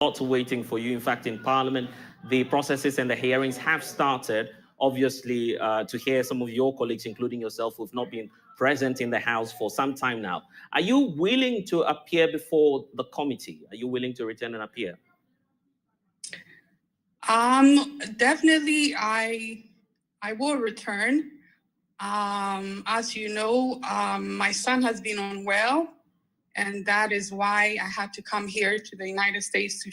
Not waiting for you. In fact, in Parliament, the processes and the hearings have started, obviously, to hear some of your colleagues, including yourself, who've not been present in the House for some time now. Are you willing to appear before the committee? Are you willing to return and appear? Definitely, I will return. As you know, my son has been unwell, and that is why I had to come here to the United States to,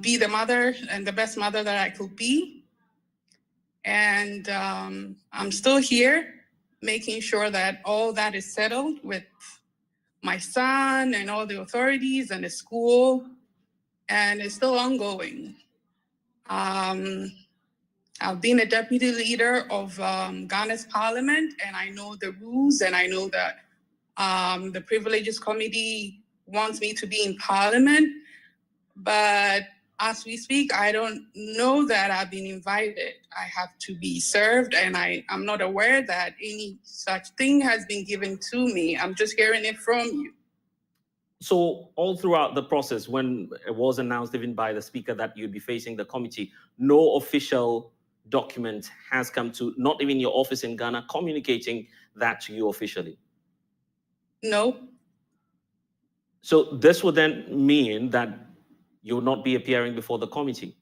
be the mother and the best mother that I could be. And I'm still here, making sure that all that is settled with my son and all the authorities and the school, and it's still ongoing. I've been a deputy leader of Ghana's parliament, and I know the rules, and I know that the Privileges Committee wants me to be in parliament. But as we speak, I don't know that I've been invited. I have to be served, and I'm not aware that any such thing has been given to me. I'm just hearing it from you. So all throughout the process, when it was announced even by the Speaker that you'd be facing the committee, no official document has come to, not even your office in Ghana, communicating that to you officially? No. So this would then mean that you will not be appearing before the committee?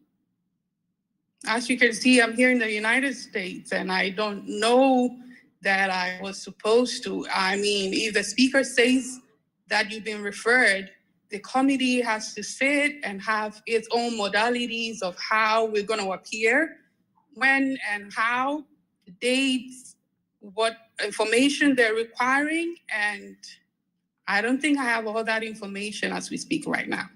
As you can see, I'm here in the United States, and I don't know that I was supposed to. I mean, if the Speaker says that you've been referred, the committee has to sit and have its own modalities of how we're going to appear, when and how, the dates, what information they're requiring, and I don't think I have all that information as we speak right now.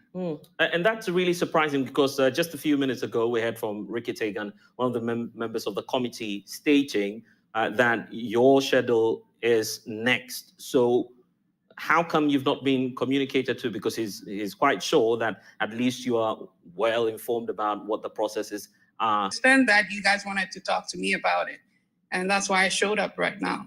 And that's really surprising, because just a few minutes ago, we heard from Ricky Tegan, one of the members of the committee, stating that your schedule is next. So how come you've not been communicated to? Because he's quite sure that at least you are well informed about what the processes are. I understand that you guys wanted to talk to me about it, and that's why I showed up right now.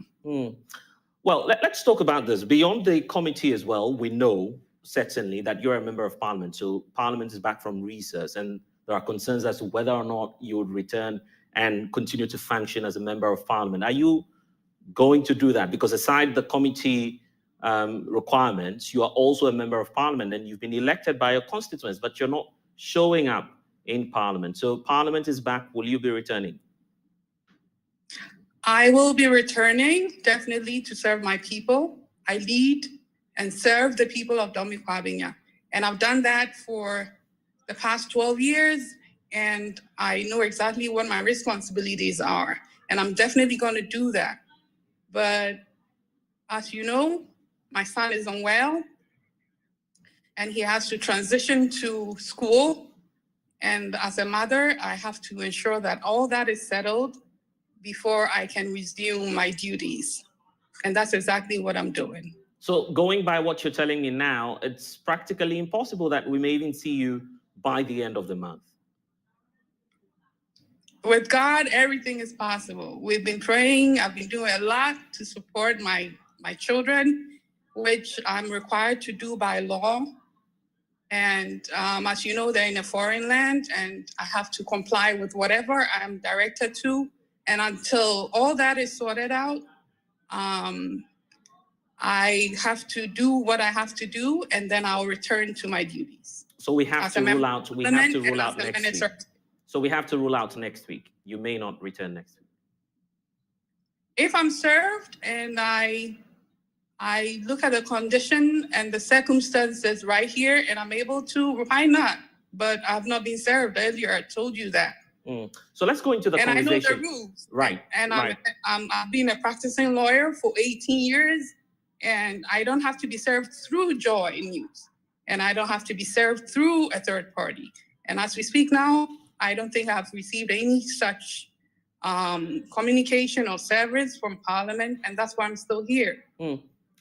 Well, let's talk about this. Beyond the committee as well, we know certainly that you're a member of Parliament. So Parliament is back from recess, and there are concerns as to whether or not you would return and continue to function as a member of Parliament. Are you going to do that? Because aside the committee requirements, you are also a member of Parliament, and you've been elected by your constituents, but you're not showing up in Parliament. So Parliament is back. Will you be returning? I will be returning, definitely, to serve my people. I lead and serve the people of Dome-Kwabenya. And I've done that for the past 12 years, and I know exactly what my responsibilities are. And I'm definitely going to do that. But as you know, my son is unwell, and he has to transition to school. And as a mother, I have to ensure that all that is settled before I can resume my duties. And that's exactly what I'm doing. So going by what you're telling me now, it's practically impossible that we may even see you by the end of the month. With God, everything is possible. We've been praying. I've been doing a lot to support my children, which I'm required to do by law. And as you know, they're in a foreign land, and I have to comply with whatever I'm directed to. And until all that is sorted out, I have to do what I have to do, and then I'll return to my duties. So we have to rule out. We have to rule out next week. So we have to rule out next week. You may not return next week. If I'm served and I look at the condition and the circumstances right here, and I'm able to, why not? But I've not been served earlier. I told you that. So let's go into the conversation. And I know the rules. Right. And I've been a practicing lawyer for 18 years, and I don't have to be served through JoyNews, and I don't have to be served through a third party. And as we speak now, I don't think I've received any such communication or service from Parliament, and that's why I'm still here.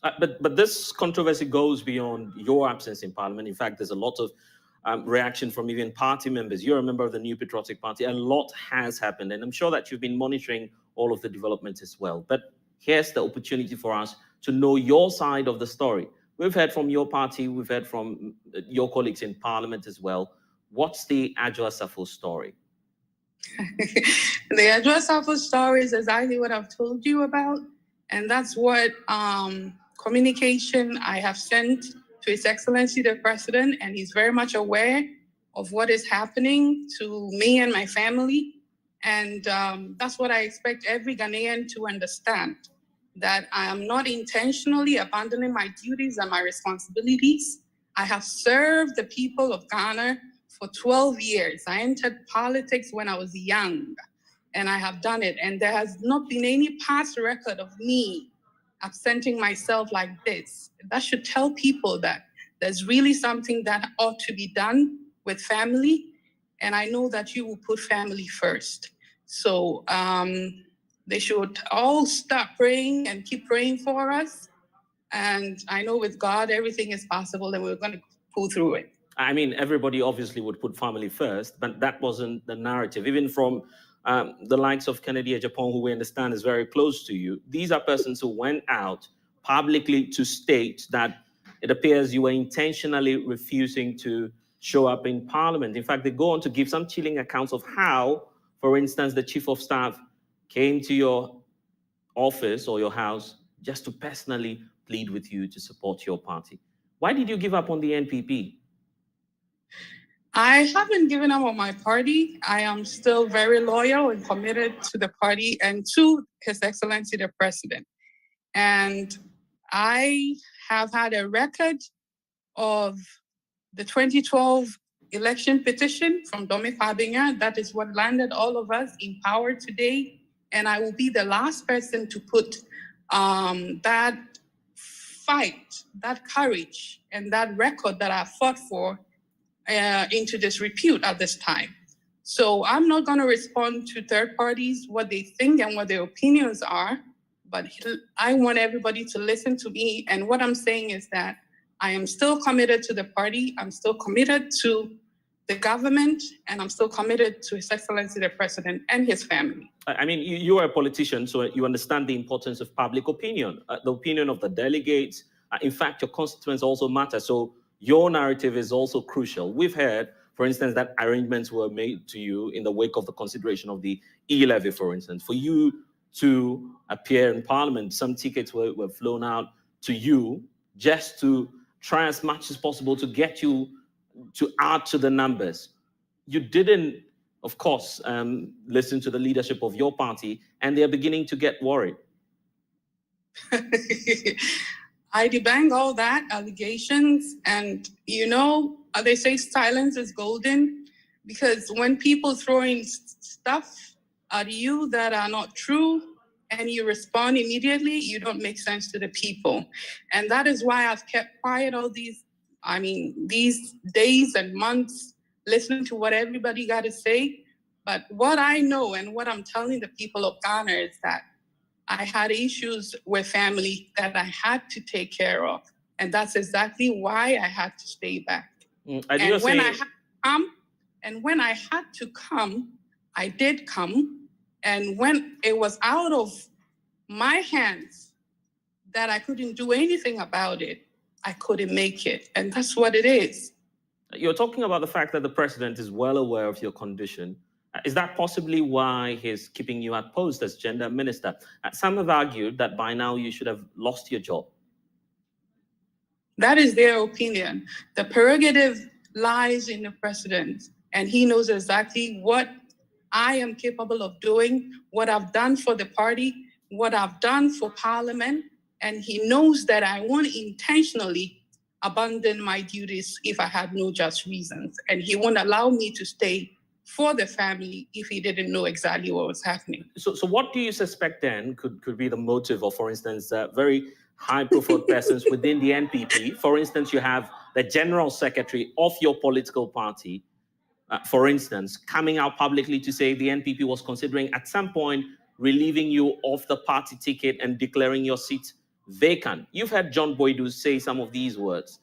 But this controversy goes beyond your absence in Parliament. In fact, there's a lot of reaction from even party members. You're a member of the New Patriotic Party. A lot has happened, and I'm sure that you've been monitoring all of the developments as well. But here's the opportunity for us to know your side of the story. We've heard from your party, we've heard from your colleagues in parliament as well. What's the Adwoa Safo story? The Adwoa Safo story is exactly what I've told you about. And that's what communication I have sent to His Excellency the President, and he's very much aware of what is happening to me and my family. And that's what I expect every Ghanaian to understand, that I am not intentionally abandoning my duties and my responsibilities. I have served the people of Ghana for 12 years. I entered politics when I was young, and I have done it. And there has not been any past record of me absenting myself like this. That should tell people that there's really something that ought to be done with family. And I know that you will put family first. So they should all start praying and keep praying for us. And I know with God, everything is possible, and we're going to pull through it. I mean, everybody obviously would put family first, but that wasn't the narrative. Even from the likes of Kennedy Japan, who we understand is very close to you, these are persons who went out publicly to state that it appears you were intentionally refusing to show up in parliament. In fact, they go on to give some chilling accounts of how, for instance, the chief of staff came to your office or your house just to personally plead with you to support your party. Why did you give up on the NPP? I haven't given up on my party. I am still very loyal and committed to the party and to His Excellency the President. And I have had a record of the 2012 election petition from Dome-Kwabenya. That is what landed all of us in power today. And I will be the last person to put that fight, that courage, and that record that I fought for into disrepute at this time. So I'm not going to respond to third parties, what they think and what their opinions are, but I want everybody to listen to me. And what I'm saying is that I am still committed to the party. I'm still committed to the government, and I'm still committed to His Excellency the President and his family. I mean, you are a politician, so you understand the importance of public opinion, the opinion of the delegates. In fact, your constituents also matter. So your narrative is also crucial. We've heard, for instance, that arrangements were made to you in the wake of the consideration of the e-levy, for instance, for you to appear in parliament. Some tickets were flown out to you just to try as much as possible to get you to add to the numbers. You didn't, of course, listen to the leadership of your party, and they're beginning to get worried. I debunk all that allegations, and they say silence is golden, because when people throwing stuff at you that are not true and you respond immediately, you don't make sense to the people. And that is why I've kept quiet all these days and months, listening to what everybody got to say. But what I know and what I'm telling the people of Ghana is that I had issues with family that I had to take care of. And that's exactly why I had to stay back. And when I had to come, I did come. And when it was out of my hands that I couldn't do anything about it, I couldn't make it. And that's what it is. You're talking about the fact that the president is well aware of your condition. Is that possibly why he's keeping you at post as gender minister? Some have argued that by now you should have lost your job. That is their opinion. The prerogative lies in the president, and he knows exactly what I am capable of doing, what I've done for the party, what I've done for parliament, and he knows that I won't intentionally abandon my duties if I had no just reasons, and he won't allow me to stay for the family if he didn't know exactly what was happening. So what do you suspect then could be the motive of, for instance, very high-profile persons within the NPP? For instance, you have the general secretary of your political party, for instance, coming out publicly to say the NPP was considering at some point relieving you of the party ticket and declaring your seat vacant. You've heard John Boydu say some of these words.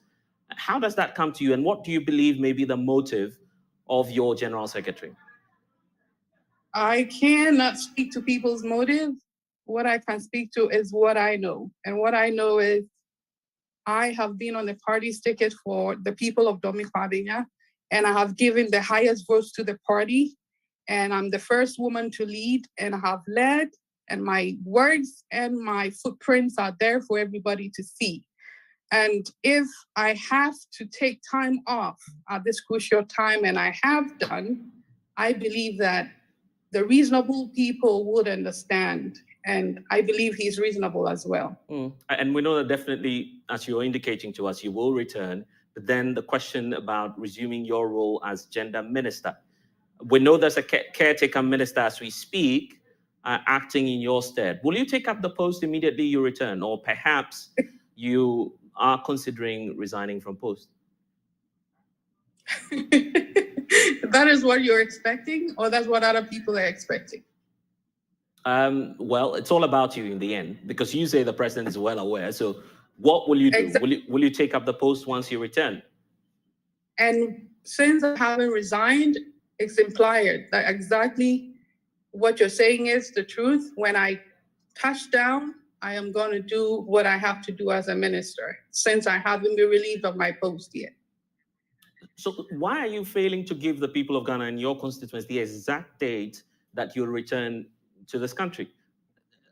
How does that come to you, and what do you believe may be the motive of your general secretary? I cannot speak to people's motive. What I can speak to is what I know. And what I know is I have been on the party's ticket for the people of Dome-Kwabenya, and I have given the highest votes to the party. And I'm the first woman to lead, and I have led, and my words and my footprints are there for everybody to see. And if I have to take time off at this crucial time, and I have done, I believe that the reasonable people would understand. And I believe he's reasonable as well. And we know that definitely, as you're indicating to us, you will return. But then the question about resuming your role as gender minister. We know there's a caretaker minister as we speak, acting in your stead. Will you take up the post immediately you return? Or perhaps you are considering resigning from post? That is what you're expecting, or that's what other people are expecting? Well, it's all about you in the end, because you say the president is well aware. So what will you do? Exactly. Will you take up the post once you return? And since I haven't resigned, it's implied that exactly what you're saying is the truth. When I touch down, I am going to do what I have to do as a minister, since I haven't been relieved of my post yet. So why are you failing to give the people of Ghana and your constituents the exact date that you'll return to this country?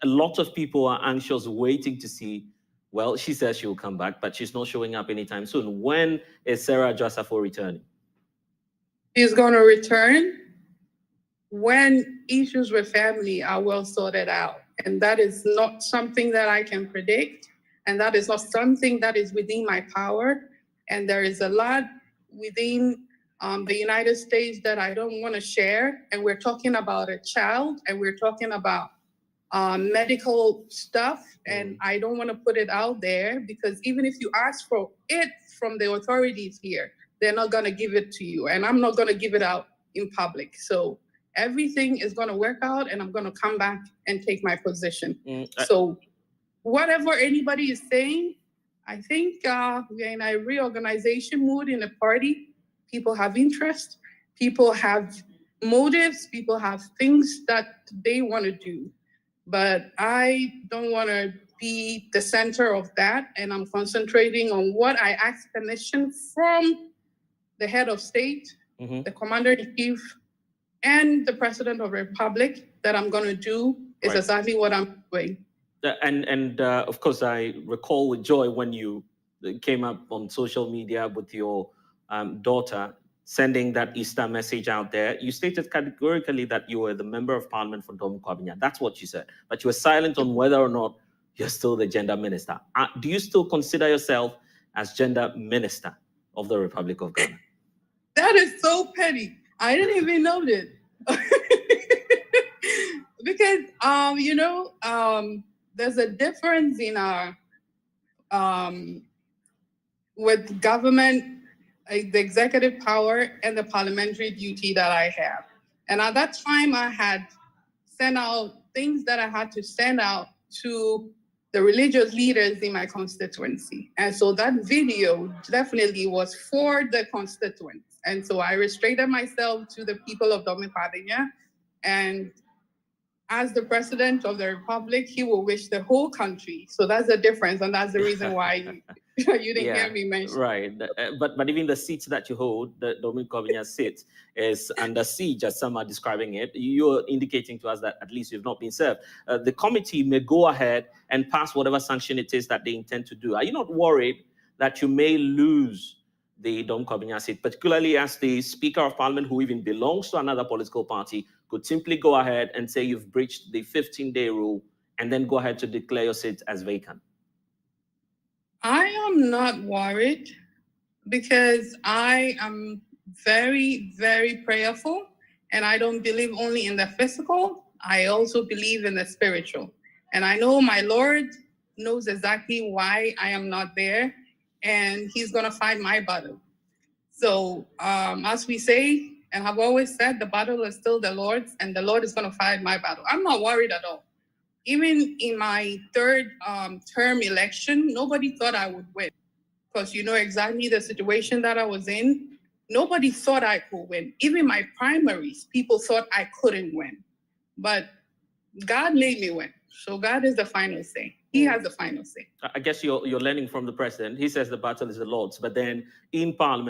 A lot of people are anxious, waiting to see, well, she says she'll come back, but she's not showing up anytime soon. When is Sarah Adwoa Safo returning? She's going to return when issues with family are well sorted out. And that is not something that I can predict. And that is not something that is within my power. And there is a lot within the United States that I don't want to share. And we're talking about a child, and we're talking about medical stuff. And I don't want to put it out there, because even if you ask for it from the authorities here, they're not going to give it to you. And I'm not going to give it out in public. So everything is going to work out, and I'm going to come back and take my position. So whatever anybody is saying, I think we're in a reorganization mood in the party. People have interest. People have motives. People have things that they want to do. But I don't want to be the center of that. And I'm concentrating on what I asked permission from the head of state, the commander-in-chief, and the president of the republic that I'm going to do is exactly what I'm doing. And of course, I recall with joy when you came up on social media with your daughter, sending that Easter message out there. You stated categorically that you were the member of parliament for Dome-Kwabenya. That's what you said. But you were silent on whether or not you're still the gender minister. Do you still consider yourself as gender minister of the Republic of Ghana? That is so petty. I didn't even know that. Because, there's a difference in our, with government, the executive power and the parliamentary duty that I have. And at that time, I had sent out things that I had to send out to the religious leaders in my constituency. And so that video definitely was for the constituents. And so I restricted myself to the people of Dome-Kwabenya. And as the president of the republic, he will wish the whole country. So that's the difference. And that's the reason why you didn't hear me mention. Right. But even the seats that you hold, the Dome-Kwabenya seat, is under siege, as some are describing it. You're indicating to us that at least you've not been served. The committee may go ahead and pass whatever sanction it is that they intend to do. Are you not worried that you may lose the Dome-Kwabenya seat, particularly as the Speaker of Parliament, who even belongs to another political party, could simply go ahead and say you've breached the 15-day rule and then go ahead to declare your seat as vacant? I am not worried, because I am very, very prayerful, and I don't believe only in the physical. I also believe in the spiritual. And I know my Lord knows exactly why I am not there, and he's going to fight my battle. So as we say, and I've always said, the battle is still the Lord's, and the Lord is going to fight my battle. I'm not worried at all. Even in my third term election, nobody thought I would win, because you know exactly the situation that I was in. Nobody thought I could win. Even my primaries, people thought I couldn't win. But God made me win. So God is the final say. He has the final say. I guess you're learning from the president. He says the battle is the Lord's, but then in Parliament,